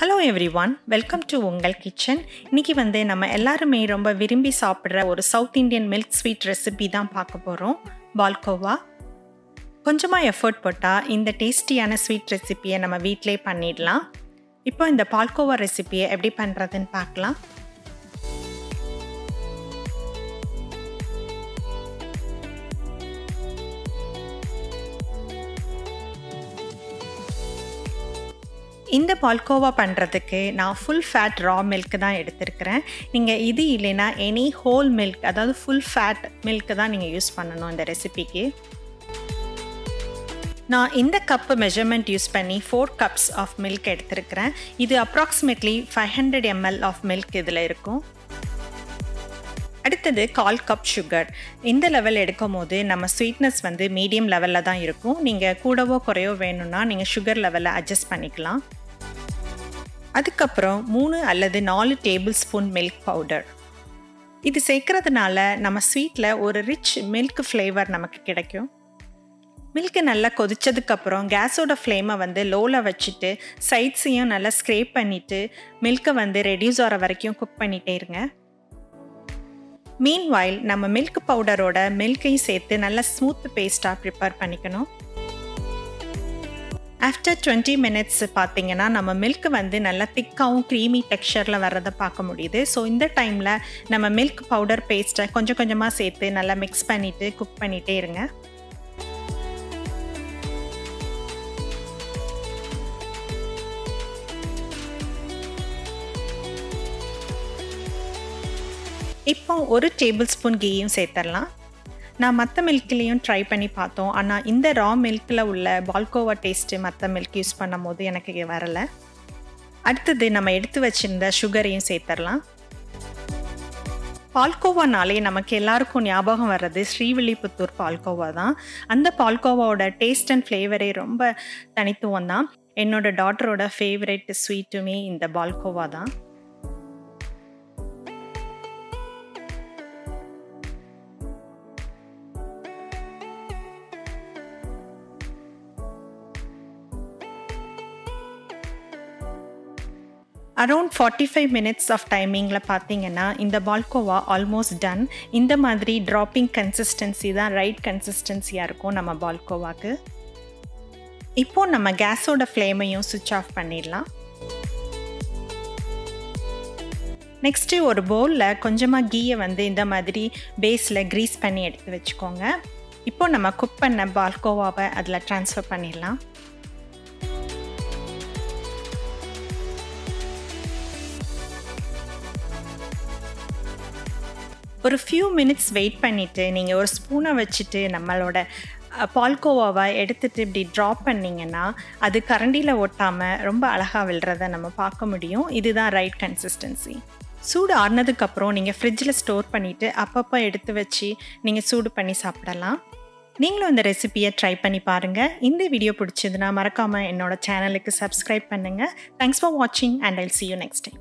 Hello everyone, welcome to உங்கள் kitchen. இன்னைக்கு நம்ம எல்லாருமே ரொம்ப விரும்பி சாப்பிடுற ஒரு south Indian milk sweet recipe தான் பார்க்க போறோம். பால்கோவா. கொஞ்சமா எஃபோர்ட் போட்டா இந்த டேஸ்டியான ஸ்வீட் ரெசிபியை நம்ம வீட்டிலே பண்ணிடலாம். இப்போ இந்த பால்கோவா ரெசிபியை எப்படி பண்றதுன்னு பார்க்கலாம். இந்த பால்கோவா பண்ணுறதுக்கு நான் ஃபுல் ஃபேட் ரா மில்க் தான் எடுத்திருக்கிறேன். நீங்கள் இது இல்லைன்னா எனி ஹோல் மில்க், அதாவது ஃபுல் ஃபேட் மில்க் தான் நீங்கள் யூஸ் பண்ணணும் இந்த ரெசிபிக்கு. நான் இந்த கப்பு மெஷர்மெண்ட் யூஸ் பண்ணி 4 cups ஆஃப் மில்க் எடுத்திருக்கிறேன். இது அப்ராக்சிமேட்லி 500 ml ஆஃப் மில்க் இதில் இருக்கும். அடுத்தது 1/4 cup சுகர். இந்த லெவல் எடுக்கும் போது நம்ம ஸ்வீட்னஸ் மீடியம் லெவலில் தான் இருக்கும். நீங்கள் கூடவோ குறையோ வேணும்னா நீங்கள் சுகர் லெவலை அட்ஜஸ்ட் பண்ணிக்கலாம். அதுக்கப்புறம் 3 அல்லது 4 டேபிள் ஸ்பூன் மில்க் பவுடர். இது சேர்க்கறதுனால நம்ம ஸ்வீட்டில் ஒரு ரிச் மில்க் ஃப்ளேவர் நமக்கு கிடைக்கும். மில்க்கு நல்லா கொதிச்சதுக்கப்புறம் கேஸோட ஃப்ளேமை லோவில் வச்சுட்டு சைட்ஸையும் நல்லா ஸ்க்ரேப் பண்ணிவிட்டு மில்க்கை ரெடியூஸ் ஆகிற வரைக்கும் குக் பண்ணிகிட்டே இருங்க. மீன்வைல் நம்ம மில்க் பவுடரோட மில்க்கையும் சேர்த்து நல்லா ஸ்மூத் பேஸ்ட்டாக ப்ரிப்பேர் பண்ணிக்கணும். ஆஃப்டர் 20 minutes பார்த்தீங்கன்னா நம்ம மில்க் நல்லா திக்காகவும் க்ரீமி டெக்ஸ்சரில் வர்றதை பார்க்க முடியுது. ஸோ இந்த டைமில் நம்ம மில்க் பவுடர் பேஸ்ட்டை கொஞ்சம் கொஞ்சமாக சேர்த்து நல்லா மிக்ஸ் பண்ணிவிட்டு குக் பண்ணிகிட்டே இருங்க. இப்போ 1 டேபிள் ஸ்பூன் கீயும் சேர்த்துடலாம். நான் மற்ற மில்க்லேயும் ட்ரை பண்ணி பார்த்தோம், ஆனால் இந்த ரா மில்கில் உள்ள பால்கோவா டேஸ்ட்டு மற்ற மில்க் யூஸ் பண்ணும் போது எனக்கு வரலை. அடுத்தது நம்ம எடுத்து வச்சுருந்த சுகரையும் சேர்த்துடலாம். பால்கோவானாலே நமக்கு எல்லாருக்கும் ஞாபகம் வர்றது ஸ்ரீவில்லிபுத்தூர் பால்கோவா தான். அந்த பால்கோவாவோட டேஸ்ட் அண்ட் ஃப்ளேவரே ரொம்ப தனித்துவம் தான். என்னோட டாட்டரோட ஃபேவரட் ஸ்வீட்டுமே இந்த பால்கோவா தான். அரௌண்ட் 45 minutes ஆஃப் டைமிங்கில் பார்த்தீங்கன்னா இந்த பால்கோவா ஆல்மோஸ்ட் டன். இந்த மாதிரி ட்ராப்பிங் கன்சிஸ்டன்சி தான் ரைட் கன்சிஸ்டன்சியாக இருக்கும் நம்ம பால்கோவாக்கு. இப்போது நம்ம கேஸோட ஃப்ளேமையும் சுவிட்ச் ஆஃப் பண்ணிடலாம். நெக்ஸ்ட்டு ஒரு பவுலில் கொஞ்சமாக கீயை இந்த மாதிரி பேஸில் க்ரீஸ் பண்ணி எடுத்து வச்சுக்கோங்க. இப்போது நம்ம குக் பண்ண பால்கோவாவை அதில் ட்ரான்ஸ்ஃபர் பண்ணிடலாம். ஒரு ஃபியூ மினிட்ஸ் வெயிட் பண்ணிவிட்டு நீங்கள் ஒரு ஸ்பூனை வச்சுட்டு நம்மளோட பால்கோவாவை எடுத்துகிட்டு இப்படி ட்ராப் பண்ணிங்கன்னா அது கரண்டியில் ஒட்டாமல் ரொம்ப அழகாக விழுறதை நம்ம பார்க்க முடியும். இதுதான் ரைட் கன்சிஸ்டன்சி. சூடு ஆறுனதுக்கப்புறம் நீங்கள் ஃப்ரிட்ஜில் ஸ்டோர் பண்ணிவிட்டு அப்பப்போ எடுத்து வச்சு நீங்கள் சூடு பண்ணி சாப்பிடலாம். நீங்களும் இந்த ரெசிபியை ட்ரை பண்ணி பாருங்கள். இந்த வீடியோ பிடிச்சதுன்னா மறக்காமல் என்னோட சேனலுக்கு சப்ஸ்கிரைப் பண்ணுங்கள். தேங்க்ஸ் ஃபார் வாட்சிங் and I'll see you next time.